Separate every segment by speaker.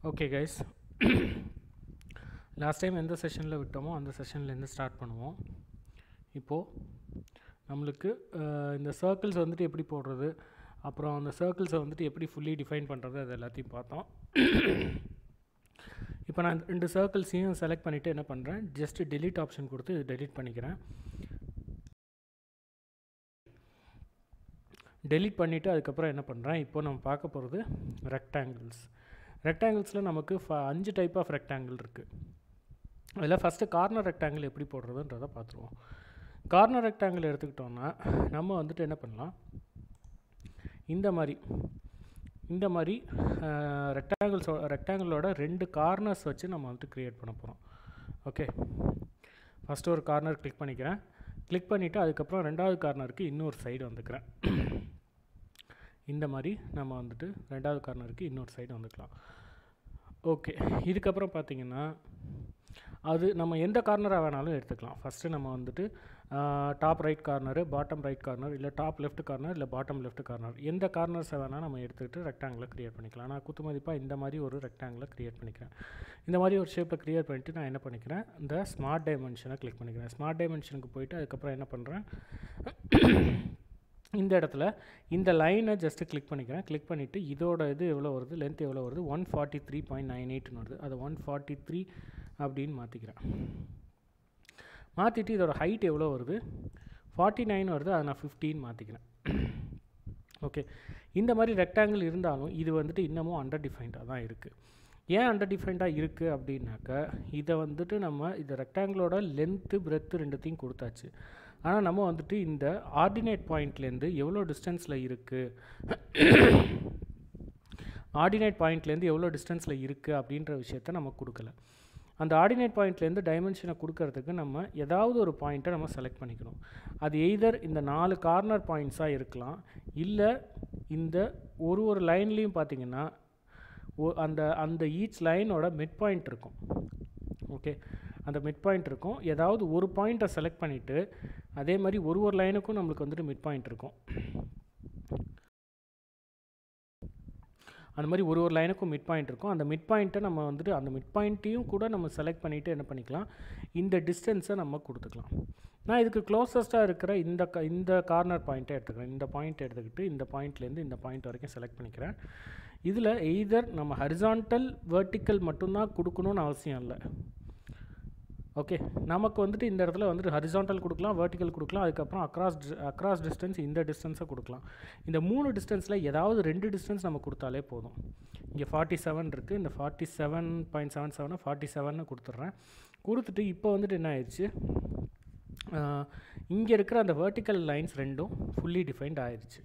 Speaker 1: Okay guys, last time எந்த செஷனில் விட்டோமோ அந்த செஷன்லேருந்து ஸ்டார்ட் பண்ணுவோம். இப்போது நம்மளுக்கு இந்த சர்க்கிள்ஸ் வந்துட்டு எப்படி போடுறது, அப்புறம் அந்த சர்க்கிள்ஸை வந்துட்டு எப்படி ஃபுல்லி டிஃபைன் பண்ணுறது, அது எல்லாத்தையும் பார்த்தோம். இப்போ நான் ரெண்டு சர்க்கிள்ஸையும் செலக்ட் பண்ணிவிட்டு என்ன பண்ணுறேன், ஜஸ்ட்டு டெலீட் ஆப்ஷன் கொடுத்து இது டெலீட் பண்ணிக்கிறேன். டெலீட் பண்ணிவிட்டு அதுக்கப்புறம் என்ன பண்ணுறேன், இப்போ நம்ம பார்க்க போகிறது ரெக்டாங்கிள்ஸ். ரெக்டாங்கிள்ஸில் நமக்கு 5 டைப் ஆஃப் ரெக்டாங்கிள் இருக்குது. அதில் ஃபஸ்ட்டு கார்னர் ரெக்டாங்கிள் எப்படி போடுறதுன்றதை பார்த்துருவோம். கார்னர் ரெக்டாங்கிள் எடுத்துக்கிட்டோன்னா நம்ம வந்துட்டு என்ன பண்ணலாம், இந்த மாதிரி ரெக்டாங்கிளோட 2 கார்னர்ஸ் வச்சு நம்ம வந்துட்டு க்ரியேட் பண்ண போகிறோம். ஓகே, ஃபஸ்ட்டு ஒரு கார்னர் கிளிக் பண்ணிக்கிறேன். கிளிக் பண்ணிவிட்டு அதுக்கப்புறம் 2வது கார்னருக்கு இன்னொரு சைடு வந்துக்கிறேன். இந்த மாதிரி நம்ம வந்துட்டு 2வது கார்னருக்கு இன்னொரு சைடு வந்துக்கலாம். ஓகே, இதுக்கப்புறம் பார்த்திங்கன்னா அது நம்ம எந்த கார்னராக வேணாலும் எடுத்துக்கலாம். ஃபஸ்ட்டு நம்ம வந்துட்டு top right corner, bottom right corner, இல்லை டாப் லெஃப்ட் கார்னர், இல்லை பாட்டம் லெஃப்ட் கார்னர், எந்த கார்னர்ஸை வேணால் நம்ம எடுத்துக்கிட்டு ரெக்டாங்கிளை க்ரியேட் பண்ணிக்கலாம். நான் குத்து மதிப்பாக இந்த மாதிரி ஒரு ரெக்டாங்கிளை க்ரியேட் பண்ணிக்கிறேன். இந்த மாதிரி ஒரு ஷேப்பில் க்ரியேட் பண்ணிவிட்டு நான் என்ன பண்ணிக்கிறேன், இந்த ஸ்மார்ட் டைமென்ஷனை கிளிக் பண்ணிக்கிறேன். ஸ்மார்ட் டைமென்ஷனுக்கு போய்ட்டு அதுக்கப்புறம் என்ன பண்ணுறேன், இந்த இடத்துல இந்த லைனை ஜஸ்ட்டு கிளிக் பண்ணிக்கிறேன். கிளிக் பண்ணிவிட்டு இதோட இது எவ்வளோ வருது, லென்த் எவ்வளோ வருது, 143.98 வருது. அதை 143 அப்படின்னு மாற்றிக்கிறேன். மாற்றிட்டு இதோட ஹைட் எவ்வளோ வருது, 49 வருது. அதை நான் 15 மாற்றிக்கிறேன். ஓகே, இந்த மாதிரி ரெக்டாங்கிள் இருந்தாலும் இது வந்துட்டு இன்னமும் அண்டர் டிஃபைன்டாக தான் இருக்குது. ஏன் அண்டர் டிஃபைன்டாக இருக்குது அப்படின்னாக்கா, இதை வந்துட்டு நம்ம இந்த ரெக்டாங்கிளோட லென்த்து பிரெத்து ரெண்டுத்தையும் கொடுத்தாச்சு. ஆனால் நம்ம வந்துட்டு இந்த ஆர்டினேட் பாயிண்ட்லேருந்து எவ்வளோ டிஸ்டன்ஸில் இருக்குது, அப்படின்ற விஷயத்த நம்ம கொடுக்கல. அந்த ஆர்டினேட் பாயிண்ட்லேருந்து டைமென்ஷனை கொடுக்கறதுக்கு நம்ம ஏதாவது ஒரு பாயிண்ட்டை நம்ம செலக்ட் பண்ணிக்கணும். அது எய்தர் இந்த 4 கார்னர் பாயிண்ட்ஸாக இருக்கலாம், இல்லை இந்த ஒரு லைன்லேயும் பார்த்திங்கன்னா அந்த ஈச் லைனோட மிட் பாயிண்ட் இருக்கும். ஓகே, அந்த மிட் பாயிண்ட் இருக்கும். ஏதாவது ஒரு பாயிண்ட்டை செலக்ட் பண்ணிவிட்டு அதே மாதிரி ஒரு லைனுக்கும் நம்மளுக்கு வந்துட்டு மிட் பாயிண்ட் இருக்கும். அந்த மாதிரி ஒரு லைனுக்கும் மிட் பாயிண்ட் இருக்கும். அந்த மிட் பாயிண்ட்டை நம்ம வந்துட்டு அந்த மிட் பாயிண்ட்டையும் கூட நம்ம செலக்ட் பண்ணிவிட்டு என்ன பண்ணிக்கலாம், இந்த டிஸ்டன்ஸை நம்ம கொடுத்துக்கலாம். நான் இதுக்கு க்ளோசஸ்ட்டாக இருக்கிற இந்த கார்னர் பாயிண்ட்டை எடுத்துக்கிறேன். இந்த பாயிண்ட் எடுத்துக்கிட்டு இந்த பாயிண்ட்லேருந்து இந்த பாயிண்ட் வரைக்கும் செலக்ட் பண்ணிக்கிறேன். இதில் எய்தர் நம்ம ஹரிசான்டல் வெர்டிக்கல் மட்டும்தான் கொடுக்கணும்னு அவசியம் இல்லை. ஓகே, நமக்கு வந்துட்டு இந்த இடத்துல வந்துட்டு ஹரிசான்டல் கொடுக்கலாம், வெர்டிக்கல் கொடுக்கலாம், அதுக்கப்புறம் அக்ராஸ் டிஸ்டன்ஸ் இந்த டிஸ்டன்ஸை கொடுக்கலாம். இந்த 3 டிஸ்டன்ஸில் ஏதாவது 2 டிஸ்டன்ஸ் நம்ம கொடுத்தாலே போதும். இங்கே 47 இருக்குது, இந்த 47.77 47ன்னு கொடுத்துட்றேன். கொடுத்துட்டு இப்போ வந்துட்டு என்ன ஆயிடுச்சு, இங்கே இருக்கிற அந்த வெர்டிக்கல் லைன்ஸ் ரெண்டும் ஃபுல்லி டிஃபைன்ட் ஆயிடுச்சு.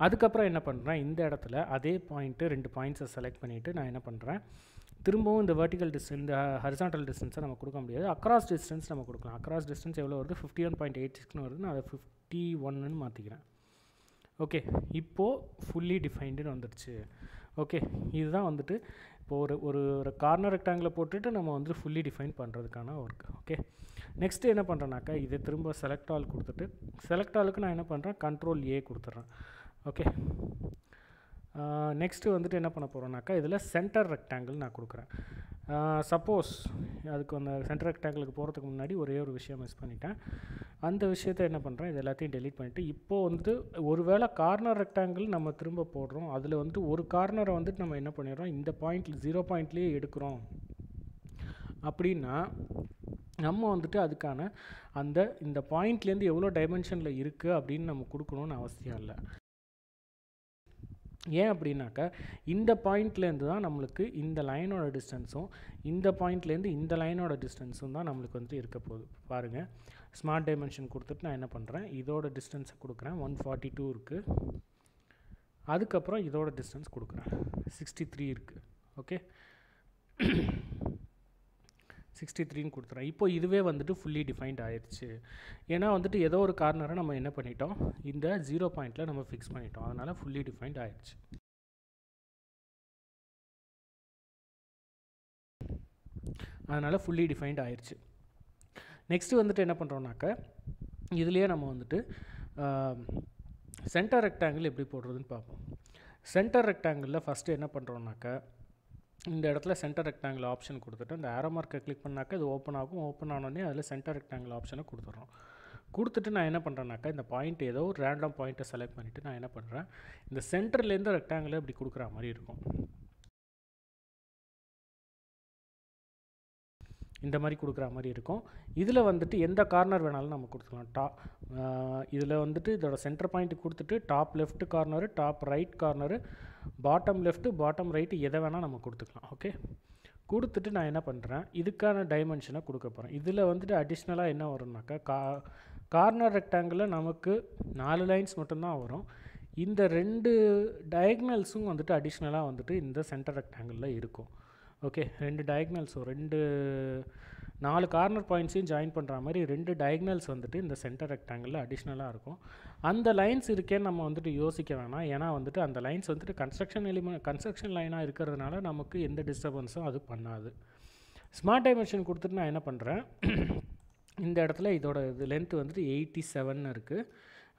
Speaker 1: அதுக்கப்புறம் என்ன பண்ணுறேன், இந்த இடத்துல அதே பாயிண்ட்டு 2 பாயிண்ட்ஸை செலக்ட் பண்ணிவிட்டு நான் என்ன பண்ணுறேன், திரும்பவும் இந்த வெர்டிக்கல் டிஸ்டன்ஸ் இந்த ஹரிசான்டல் டிஸ்டன்ஸை நம்ம கொடுக்க முடியாது, அக்ராஸ் டிஸ்டன்ஸ் நம்ம கொடுக்கலாம். அக்ராஸ் டிஸ்டன்ஸ் எவ்வளோ வருது, 51.86ன்னு வருது. நான் அதை 51ன்னு மாற்றிக்கிறேன். ஓகே, இப்போது ஃபுல்லி டிஃபைன்டுன்னு வந்துடுச்சு. ஓகே, இதுதான் வந்துட்டு இப்போது ஒரு கார்னர் ரெக்டாங்கில் போட்டுட்டு நம்ம வந்துட்டு ஃபுல்லி டிஃபைன் பண்ணுறதுக்கான ஒர்க். ஓகே, நெக்ஸ்ட்டு என்ன பண்ணுறேன்னாக்கா, இதை திரும்ப செலக்ட் ஆல் கொடுத்துட்டு செலக்ட் ஆலுக்கு நான் என்ன பண்ணுறேன், Ctrl A கொடுத்துட்றேன். ஓகே, நெக்ஸ்ட்டு வந்துட்டு என்ன பண்ண போகிறோன்னாக்கா, இதில் சென்டர் ரெக்டாங்கிள் நான் கொடுக்குறேன். சப்போஸ் அதுக்கு அந்த சென்டர் ரெக்டாங்கிளுக்கு போகிறதுக்கு முன்னாடி ஒரே ஒரு விஷயம் மிஸ் பண்ணிட்டேன். அந்த விஷயத்தை என்ன பண்ணுறேன், இது எல்லாத்தையும் டெலீட் பண்ணிவிட்டு இப்போது வந்துட்டு ஒருவேளை கார்னர் ரெக்டாங்கிள் நம்ம திரும்ப போடுறோம், அதில் வந்துட்டு ஒரு கார்னரை வந்துட்டு நம்ம என்ன பண்ணிடுறோம், இந்த பாயிண்ட்டில் 0 பாயிண்ட்லேயே எடுக்கிறோம் அப்படின்னா நம்ம வந்துட்டு அதுக்கான இந்த பாயிண்ட்லேருந்து எவ்வளோ டைமென்ஷனில் இருக்குது அப்படின்னு நம்ம கொடுக்கணுன்னு அவசியம் இல்லை. ஏன் அப்படின்னாக்கா, இந்த பாயிண்ட்லேருந்து தான் நம்மளுக்கு இந்த லைனோட டிஸ்டன்ஸும் இந்த பாயிண்ட்லேருந்து இந்த லைனோட டிஸ்டன்ஸும் தான் நம்மளுக்கு வந்துட்டு இருக்க போகுது. பாருங்கள், ஸ்மார்ட் டைமென்ஷன் கொடுத்துட்டு நான் என்ன பண்ணுறேன், இதோட டிஸ்டன்ஸை கொடுக்குறேன், 142 இருக்குது. அதுக்கப்புறம் இதோட டிஸ்டன்ஸ் கொடுக்குறேன், 63 இருக்குது. ஓகே, 63ன்னு கொடுத்துறேன். இப்போ இதுவே வந்துட்டு ஃபுல்லி டிஃபைன்ட் ஆயிடுச்சு. ஏன்னா வந்துட்டு ஏதோ ஒரு கார்னரை நம்ம என்ன பண்ணிட்டோம், இந்த 0 பாயிண்டில் நம்ம ஃபிக்ஸ் பண்ணிட்டோம். அதனால் ஃபுல்லி டிஃபைன்ட் ஆயிடுச்சு. நெக்ஸ்ட்டு வந்துட்டு என்ன பண்ணுறோம்னாக்கா, இதுலேயே நம்ம வந்துட்டு சென்டர் ரெக்டாங்கிள் எப்படி போடுறதுன்னு பார்ப்போம். சென்டர் ரெக்டாங்கிளில் ஃபஸ்ட்டு என்ன பண்ணுறோம்னாக்கா இந்த இடத்துல சென்டர் ரெக்டாங்கிள் ஆப்ஷன் கொடுத்துட்டு அந்த ஆரோ மார்க்கை கிளிக் பண்ணாக்கா இது ஓப்பன் ஆகும். ஓப்பன் ஆனோடனே அதில் சென்டர் ரெக்டாங்கிள் ஆப்ஷனை கொடுத்துட்றோம். கொடுத்துட்டு நான் என்ன பண்ணுறேன்னாக்கா இந்த பாயிண்ட் ஏதோ ஒரு ரேண்டம் பாயிண்ட்டை செலக்ட் பண்ணிவிட்டு நான் என்ன பண்ணுறேன், இந்த சென்டர்லேருந்து ரெக்டாங்கிளை இப்படி கொடுக்குற மாதிரி இருக்கும். இந்த மாதிரி கொடுக்குற மாதிரி இருக்கும். இதில் வந்துட்டு எந்த கார்னர் வேணாலும் நம்ம கொடுத்துக்கலாம். இதில் வந்துட்டு இதோட சென்டர் பாயிண்ட் கொடுத்துட்டு top left corner, top right corner, bottom left, bottom right எதை வேணால் நம்ம கொடுத்துக்கலாம். ஓகே, கொடுத்துட்டு நான் என்ன பண்ணுறேன், இதுக்கான டைமென்ஷனை கொடுக்க போகிறேன். இதில் வந்துட்டு அடிஷ்னலாக என்ன வரும்னாக்கா கார்னர் ரெக்டாங்கிளில் நமக்கு 4 லைன்ஸ் மட்டும்தான் வரும். இந்த 2 டயக்னல்ஸும் வந்துட்டு அடிஷ்னலாக வந்துட்டு இந்த சென்டர் ரெக்டாங்கிளில் இருக்கும். ஓகே, 2 டயக்னல்ஸும் 4 கார்னர் பாயிண்ட்ஸையும் ஜாயின் பண்ணுற மாதிரி 2 டயக்னல்ஸ் வந்துட்டு இந்த சென்டர் ரெக்டாங்கிளில் அடிஷ்னலாக இருக்கும். அந்த லைன்ஸ் இருக்கேன்னு நம்ம வந்துட்டு யோசிக்க வேணாம். ஏன்னா வந்துட்டு அந்த லைன்ஸ் வந்துட்டு கன்ஸ்ட்ரக்ஷன் லைனாக இருக்கிறதுனால நமக்கு எந்த டிஸ்டர்பன்ஸும் அது பண்ணாது. ஸ்மார்ட் டைமென்ஷன் கொடுத்துட்டு நான் என்ன பண்ணுறேன், இந்த இடத்துல இதோட லென்த்து வந்துட்டு 87 இருக்குது,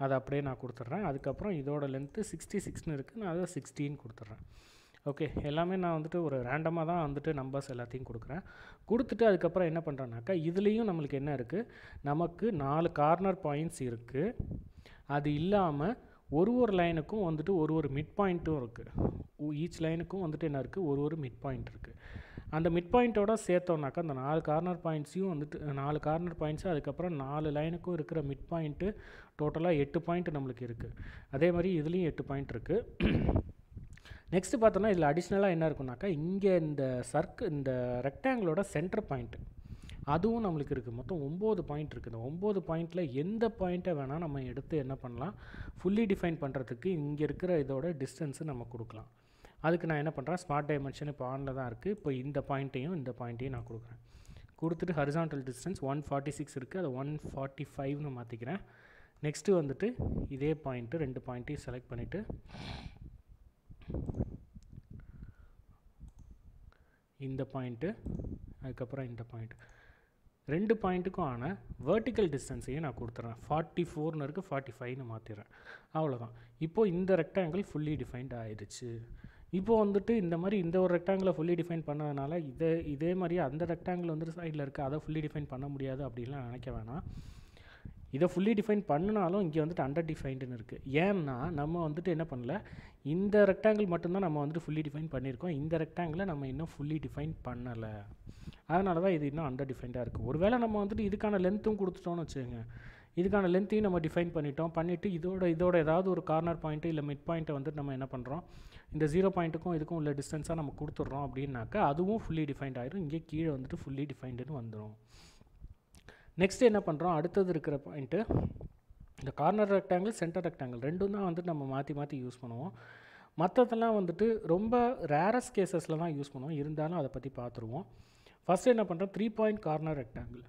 Speaker 1: அதை அப்படியே நான் கொடுத்துட்றேன். அதுக்கப்புறம் இதோட லென்த்து 66 இருக்குது, நான் அதை 16 கொடுத்துட்றேன். ஓகே, எல்லாமே நான் வந்துட்டு ஒரு ரேண்டமாக தான் வந்துட்டு நம்பர்ஸ் எல்லாத்தையும் கொடுக்குறேன். கொடுத்துட்டு அதுக்கப்புறம் என்ன பண்ணுறேன்னாக்கா இதுலேயும் நம்மளுக்கு என்ன இருக்குது, நமக்கு 4 கார்னர் பாயிண்ட்ஸ் இருக்குது. அது இல்லாமல் ஒரு லைனுக்கும் வந்துட்டு ஒரு மிட் பாயிண்ட்டும் இருக்குது. ஈச் லைனுக்கும் வந்துட்டு என்ன இருக்குது, ஒரு மிட் பாயிண்ட் இருக்குது. அந்த மிட் பாயிண்ட்டோட சேர்த்தோம்னாக்கா அந்த 4 கார்னர் பாயிண்ட்ஸையும் வந்துட்டு 4 கார்னர் பாயிண்ட்ஸு அதுக்கப்புறம் 4 லைனுக்கும் இருக்கிற மிட் பாயிண்ட்டு டோட்டலாக 8 பாயிண்ட் நம்மளுக்கு இருக்குது. அதே மாதிரி இதுலேயும் 8 பாயிண்ட் இருக்குது. நெக்ஸ்ட்டு பார்த்தோன்னா இதில் அடிஷ்னலாக என்ன இருக்குனாக்கா இங்கே இந்த ரெக்டாங்கிளோட சென்டர் பாயிண்ட்டு அதுவும் நம்மளுக்கு இருக்குது. மொத்தம் 9 பாயிண்ட் இருக்குது. இந்த 9 பாயிண்ட்டில் எந்த பாயிண்ட்டை வேணால் நம்ம எடுத்து என்ன பண்ணலாம், ஃபுல்லி டிஃபைன் பண்ணுறதுக்கு இங்கே இருக்கிற இதோட டிஸ்டன்ஸு நம்ம கொடுக்கலாம். அதுக்கு நான் என்ன பண்ணுறேன், ஸ்மார்ட் டைமென்ஷன் இப்போ ஆனில் தான் இருக்குது. இப்போ இந்த பாயிண்ட்டையும் நான் கொடுக்குறேன். கொடுத்துட்டு ஹரிசான்டல் டிஸ்டன்ஸ் 146 இருக்குது, அதை 145ன்னு மாற்றிக்கிறேன். நெக்ஸ்ட்டு வந்துட்டு இதே பாயிண்ட்டு 2 பாயிண்ட்டையும் செலக்ட் பண்ணிவிட்டு இந்த பாயிண்ட்டு அதுக்கப்புறம் இந்த பாயிண்ட் 2 பாயிண்ட்டுக்கும் ஆன வெர்டிக்கல் டிஸ்டன்ஸையும் நான் கொடுத்துட்றேன். 44ன்னு இருக்குது, 45ன்னு மாற்றிடுறேன். அவ்வளோதான். இப்போது இந்த ரெக்டாங்கிள் ஃபுல்லி டிஃபைன்ட் ஆயிடுச்சு. இப்போது வந்துட்டு இந்த மாதிரி இந்த ஒரு ரெக்டாங்கிளை ஃபுல்லி டிஃபைன் பண்ணதுனால இதே மாதிரி அந்த ரெக்டாங்கிள் வந்துட்டு சைடில் இருக்குது, அதை ஃபுல்லி டிஃபைன் பண்ண முடியாது அப்படின்லாம் நினைக்க வேணாம். இதை ஃபுல்லி டிஃபைன் பண்ணினாலும் இங்கே வந்துட்டு அண்டர் டிஃபைன்டுன்னு இருக்குது. ஏன்னா நம்ம வந்துட்டு என்ன பண்ணல, இந்த ரெக்டாங்கிள் மட்டும்தான் நம்ம வந்துட்டு ஃபுல்லி டிஃபைன் பண்ணியிருக்கோம். இந்த ரெக்டாங்கிளை நம்ம இன்னும் ஃபுல்லி டிஃபைன் பண்ணலை. அதனால தான் இது இன்னும் அண்டர் டிஃபைன்டாக இருக்குது. ஒருவேளை நம்ம வந்துட்டு இதுக்கான லென்த்தும் கொடுத்துட்டோன்னு வச்சுக்கோங்க, இதுக்கான லென்த்தையும் நம்ம டிஃபைன் பண்ணிவிட்டு இதோட ஏதாவது ஒரு கார்னர் பாயிண்ட்டு இல்லை மிட் பாயிண்ட்டை வந்துட்டு நம்ம என்ன பண்ணுறோம், இந்த 0 பாயிண்ட்டுக்கும் இதுக்கும் உள்ள டிஸ்டன்ஸாக நம்ம கொடுத்துட்றோம் அப்படின்னாக்கா அதுவும் ஃபுல்லி டிஃபைன்ட் ஆகிடும். இங்கே கீழே வந்துட்டு ஃபுல்லி டிஃபைன்டுன்னு வந்துடும். நெக்ஸ்ட்டு என்ன பண்ணுறோம், அடுத்தது இருக்கிற பாயிண்ட்டு இந்த கார்னர் ரெக்டாங்கிள், சென்டர் ரெக்டாங்கிள் ரெண்டும் தான் வந்துட்டு நம்ம மாற்றி யூஸ் பண்ணுவோம். மற்றதெல்லாம் வந்துட்டு ரொம்ப ரேரஸ் கேசஸில் தான் யூஸ் பண்ணுவோம். இருந்தாலும் அதை பற்றி பார்த்துருவோம். ஃபஸ்ட்டு என்ன பண்ணுறோம், 3 பாயிண்ட் கார்னர் ரெக்டாங்கிள்.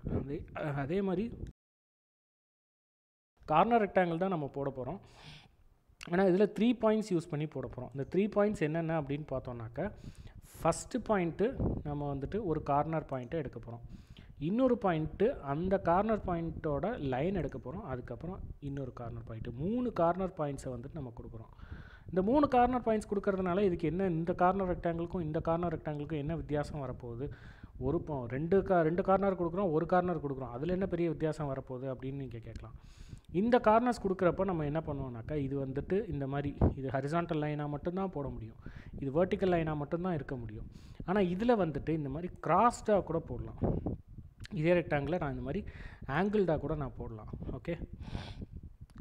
Speaker 1: அதே மாதிரி கார்னர் ரெக்டாங்கிள் தான் நம்ம போட போகிறோம். ஆனால் இதில் 3 பாயிண்ட்ஸ் யூஸ் பண்ணி போட போகிறோம். இந்த 3 பாயிண்ட்ஸ் என்னென்ன அப்படின்னு பார்த்தோம்னாக்கா, ஃபஸ்ட்டு பாயிண்ட்டு நம்ம வந்துட்டு ஒரு கார்னர் பாயிண்ட்டை எடுக்க போகிறோம். இன்னொரு பாயிண்ட்டு அந்த கார்னர் பாயிண்ட்டோட லைன் எடுக்க போகிறோம். அதுக்கப்புறம் இன்னொரு கார்னர் பாயிண்ட்டு, 3 கார்னர் பாயிண்ட்ஸை வந்துட்டு நம்ம கொடுக்குறோம். இந்த 3 கார்னர் பாயிண்ட்ஸ் கொடுக்கறதுனால இதுக்கு என்ன, இந்த கார்னர் ரெக்டாங்கிளுக்கும் இந்த கார்னர் ரெக்டாங்கிளுக்கும் என்ன வித்தியாசம் வரப்போகுது, ரெண்டு கார்னர் கொடுக்குறோம், ஒரு கார்னர் கொடுக்குறோம், அதில் என்ன பெரிய வித்தியாசம் வரப்போகுது அப்படின்னு நீங்கள் கேட்கலாம். இந்த கார்னர்ஸ் கொடுக்குறப்ப நம்ம என்ன பண்ணுவோம்னாக்கா, இது வந்துட்டு இந்த மாதிரி இது ஹரிசான்டல் லைனாக மட்டும்தான் போட முடியும், இது வெர்டிக்கல் லைனாக மட்டும்தான் இருக்க முடியும். ஆனால் இதில் வந்துட்டு இந்த மாதிரி கிராஸ்டாக கூட போடலாம். இதே ரெக்டாங்கில் நான் இந்த மாதிரி ஆங்கிள்டாக கூட நான் போடலாம். ஓகே,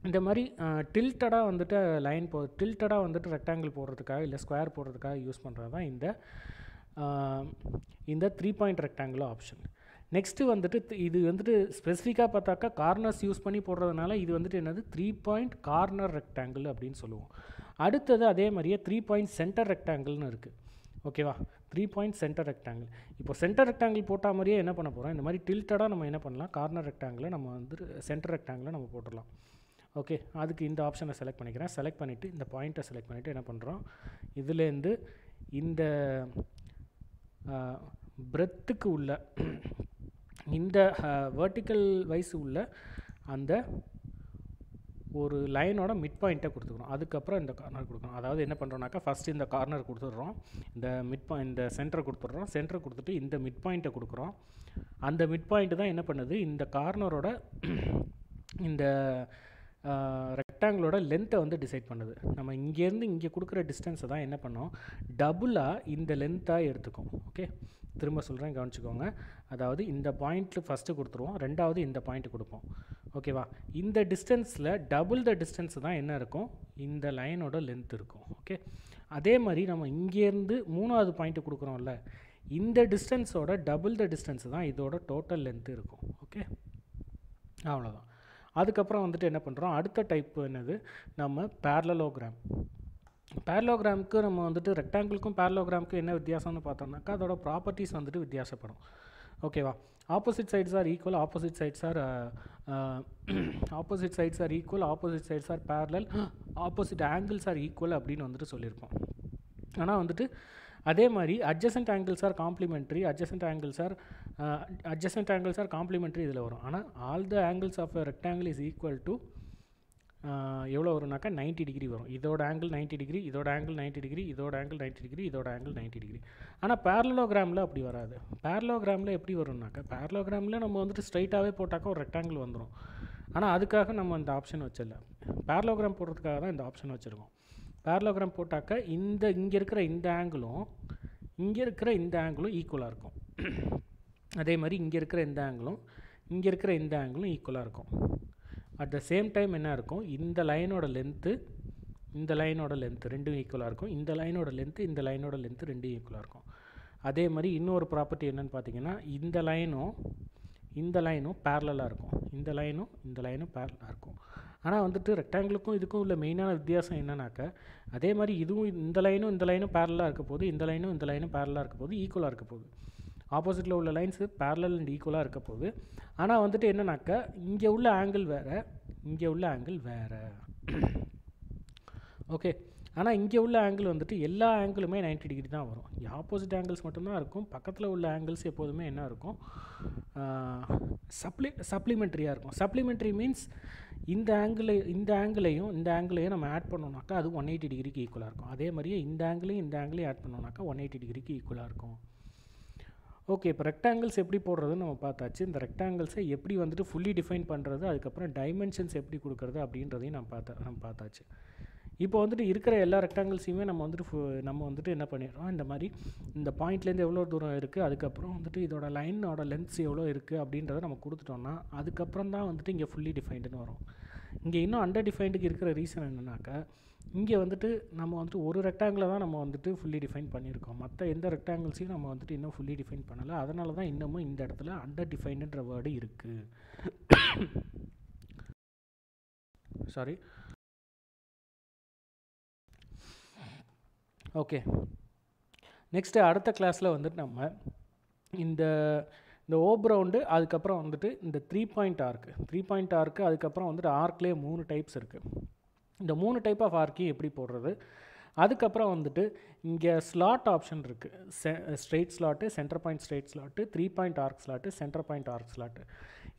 Speaker 1: இந்த மாதிரி டில்ட்டடாக வந்துட்டு டில்ட்டடாக வந்துட்டு ரெக்டாங்கிள் போடுறதுக்காக இல்லை ஸ்கொயர் போடுறதுக்காக யூஸ் பண்ணுறது தான் இந்த 3 பாயிண்ட் ரெக்டாங்கிள் ஆப்ஷன். நெக்ஸ்ட்டு வந்துட்டு இது வந்துட்டு ஸ்பெசிஃபிக்காக பார்த்தாக்கா கார்னர்ஸ் யூஸ் பண்ணி போடுறதுனால இது வந்துட்டு என்னது 3 பாயிண்ட் கார்னர் ரெக்டாங்கிள் அப்படின்னு சொல்லுவோம். அடுத்தது அதே மாதிரியே 3 பாயிண்ட் சென்டர் ரெக்டாங்கிள்னு இருக்குது. ஓகேவா, 3 பாயிண்ட் சென்டர் ரெக்டாங்கிள். இப்போ சென்டர் ரெக்டாங்கிள் போட்டால் மாதிரியே என்ன பண்ண போகிறோம், இந்த மாதிரி டில்ட்டடாக நம்ம என்ன பண்ணலாம், கார்னர் ரெக்டாங்கிளை நம்ம வந்துட்டு சென்டர் ரெக்டாங்கிளை நம்ம போட்டுடலாம். ஓகே, அதுக்கு இந்த ஆப்ஷனை செலக்ட் பண்ணிக்கிறேன். செலக்ட் பண்ணிவிட்டு இந்த பாயிண்ட்டை செலக்ட் பண்ணிவிட்டு என்ன பண்ணுறோம், இதுலேருந்து இந்த பிரெத்துக்கு உள்ள இந்த வெர்டிக்கல் வைஸ் உள்ள அந்த ஒரு லைனோட மிட் பாயிண்ட்டை கொடுத்துக்கிறோம். அதுக்கப்புறம் இந்த கார்னர் கொடுக்கணும். அதாவது என்ன பண்ணுறோம்னாக்கா ஃபஸ்ட்டு இந்த கார்னர் கொடுத்துட்றோம், இந்த சென்டரை கொடுத்துட்றோம், சென்டரை கொடுத்துட்டு இந்த மிட் பாயிண்ட்டை கொடுக்குறோம். அந்த மிட் பாயிண்ட்டு தான் என்ன பண்ணுது, இந்த கார்னரோட இந்த ரெக்டாங்கிளோட லென்த்தை வந்து டிசைட் பண்ணுது. நம்ம இங்கேருந்து இங்கே கொடுக்குற டிஸ்டன்ஸை தான் என்ன பண்ணோம், டபுளாக இந்த லென்த்தாக எடுத்துக்கும். ஓகே, திரும்ப சொல்கிறேன், கவனிச்சுக்கோங்க. அதாவது இந்த பாயிண்ட்டில் ஃபஸ்ட்டு கொடுத்துருவோம், ரெண்டாவது இந்த பாயிண்ட்டு கொடுப்போம். ஓகேவா, இந்த டிஸ்டன்ஸில் டபுள் த டிஸ்டன்ஸ் தான் என்ன இருக்கும், இந்த லைனோட லென்த் இருக்கும். ஓகே, அதே மாதிரி நம்ம இங்கேருந்து மூணாவது பாயிண்ட்டு கொடுக்குறோம்ல, இந்த டிஸ்டன்ஸோட டபுள் த டிஸ்டன்ஸ் தான் இதோட டோட்டல் லென்த்து இருக்கும். ஓகே, அவ்வளோதான். அதுக்கப்புறம் வந்துட்டு என்ன பண்ணுறோம், அடுத்த டைப் என்னது, நம்ம பேரலோகிராம். பேரலோகிராமுக்கு நம்ம வந்துட்டு ரெக்டாங்கிளுக்கும் பேரலோகிராமுக்கும் என்ன வித்தியாசம்னு பார்த்தோம்னாக்கா அதோட ப்ராப்பர்ட்டிஸ் வந்துட்டு வித்தியாசப்படும். ஓகேவா, opposite sides are equal, opposite sides are equal, opposite sides are parallel, opposite angles are equal அப்படின்னு வந்துட்டு சொல்லியிருப்போம். ஆனால் வந்துட்டு அதே மாதிரி adjacent angles are complementary, adjacent angles are complementary இதில் வரும். ஆனால் all the angles of a rectangle is equal to எவ்வளோ வரும்னாக்கா 90 டிகிரி வரும். இதோட ஆங்கிள் 90 டிகிரி, இதோட ஆங்கிள் 90 டிகிரி, இதோட ஆங்கிள் 90 டிகிரி, இதோட ஆங்கிள் 90 டிகிரி. ஆனால் பேரலோகிராமில் அப்படி வராது. பேரலோகிராமில் எப்படி வரும்னாக்கா, பேரலோகிராமில் நம்ம வந்துட்டு ஸ்ட்ரைட்டாகவே போட்டாக்கா ஒரு ரெக்டாங்கிள் வந்துடும். ஆனால் அதுக்காக நம்ம இந்த ஆப்ஷன் வச்சிடல, பேரலோகிராம் போடுறதுக்காக தான் இந்த ஆப்ஷன் வச்சுருக்கோம். பேரலோகிராம் போட்டாக்கா இங்கே இருக்கிற இந்த ஆங்கிளும் இங்கே இருக்கிற இந்த ஆங்கிளும் ஈக்குவலாக இருக்கும். அதே மாதிரி இங்கே இருக்கிற இந்த ஆங்கிளும் இங்கே இருக்கிற இந்த ஆங்கிளும் ஈக்குவலாக இருக்கும். அட் த சேம் டைம் என்ன இருக்கும், இந்த லைனோட லென்த்து இந்த லைனோட லென்த்து ரெண்டும் ஈக்குவலாக இருக்கும், இந்த லைனோட லென்த்து இந்த லைனோட லென்த்து ரெண்டும் ஈக்குவலாக இருக்கும். அதே மாதிரி இன்னொரு ப்ராப்பர்ட்டி என்னென்னு பார்த்தீங்கன்னா, இந்த லைனும் பேரலாக இருக்கும், இந்த லைனும் பேரலாக இருக்கும். ஆனால் வந்துட்டு ரெக்டாங்கிளுக்கும் இதுக்கும் உள்ள மெயினான வித்தியாசம் என்னன்னாக்கா, அதே மாதிரி இதுவும் இந்த லைனும் பேரலாக இருக்க போது, இந்த லைனும் பேரலாக இருக்க போது, ஈக்குவலாக இருக்க போகுது. ஆப்போசிட்டில் உள்ள லைன்ஸு பேரலல் அண்ட் ஈக்குவலாக இருக்க போகுது. ஆனால் வந்துட்டு என்னன்னாக்கா, இங்கே உள்ள ஆங்கிள் வேறு, இங்கே உள்ள ஆங்கிள் வேறு. ஓகே, ஆனால் இங்கே உள்ள ஆங்கிள் வந்துட்டு எல்லா ஆங்கிளுமே 90 டிகிரி தான் வரும். ஆப்போசிட் ஆங்கிள்ஸ் மட்டும்தான் இருக்கும். பக்கத்தில் உள்ள ஆங்கிள்ஸ் எப்போதுமே என்ன இருக்கும், சப்ளிமெண்ட்ரியாக இருக்கும். சப்ளிமெண்ட்ரி மீன்ஸ் இந்த ஆங்கிளையும் நம்ம ஆட் பண்ணோம்னாக்கா அது 180 டிகிரிக்கு ஈக்குவலாக இருக்கும். அதே மாதிரியே இந்த ஆங்கிளையும் ஆட் பண்ணோம்னாக்கா 180 டிகிரிக்கு ஈக்குவலாக இருக்கும். ஓகே, இப்போ ரெக்டாங்கிள்ஸ் எப்படி போடுறதுன்னு நம்ம பார்த்தாச்சு. இந்த ரெக்டாங்கிள்ஸை எப்படி வந்துட்டு ஃபுல்லி டிஃபைன் பண்ணுறது, அதுக்கப்புறம் டைமென்ஷன்ஸ் எப்படி கொடுக்குறது அப்படின்றதையும் நம்ம பார்த்தாச்சு. இப்போ வந்துட்டு இருக்கிற எல்லா ரெக்டாங்கிள்ஸையுமே நம்ம வந்துட்டு என்ன பண்ணிடுறோம், இந்த மாதிரி இந்த பாயிண்ட்லேருந்து எவ்வளோ தூரம் இருக்குது, அதுக்கப்புறம் வந்துட்டு இதோட லைனோட லென்த்ஸ் எவ்வளோ இருக்குது அப்படின்றத நம்ம கொடுத்துட்டோம்னா அதுக்கப்புறம் தான் வந்துட்டு இங்கே ஃபுல்லி டிஃபைன்டுன்னு வரும். இங்கே இன்னும் அண்டர் டிஃபைன்டுக்கு இருக்கிற ரீசன் என்னன்னாக்கா, இங்கே வந்துட்டு நம்ம வந்துட்டு ஒரு ரெக்டாங்கிளை தான் நம்ம வந்துட்டு ஃபுல்லி டிஃபைன் பண்ணியிருக்கோம். மற்ற எந்த ரெக்டாங்கிள்ஸையும் நம்ம வந்துட்டு இன்னும் ஃபுல்லி டிஃபைன் பண்ணலை. அதனால தான் இன்னமும் இந்த இடத்துல அண்டர் டிஃபைன்டுன்ற வேர்டு இருக்குது. சாரி. ஓகே, நெக்ஸ்ட்டு அடுத்த கிளாஸில் வந்துட்டு நம்ம இந்த ஓப்ரவுண்டு, அதுக்கப்புறம் வந்துட்டு இந்த 3 பாயிண்ட் ஆர்க்கு, அதுக்கப்புறம் வந்துட்டு ஆர்க்லேயே 3 டைப்ஸ் இருக்குது. இந்த 3 டைப் ஆஃப் ஆர்க்கையும் எப்படி போடுறது, அதுக்கப்புறம் வந்துட்டு இங்கே ஸ்லாட் ஆப்ஷன் இருக்குது, straight slot, centre point straight slot, 3 point arc slot, centre point arc slot,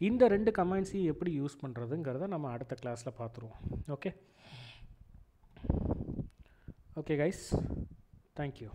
Speaker 1: இந்த 2 கமெண்ட்ஸையும் எப்படி யூஸ் பண்ணுறதுங்கிறத நம்ம அடுத்த கிளாஸில் பார்த்துருவோம். Okay guys, thank you.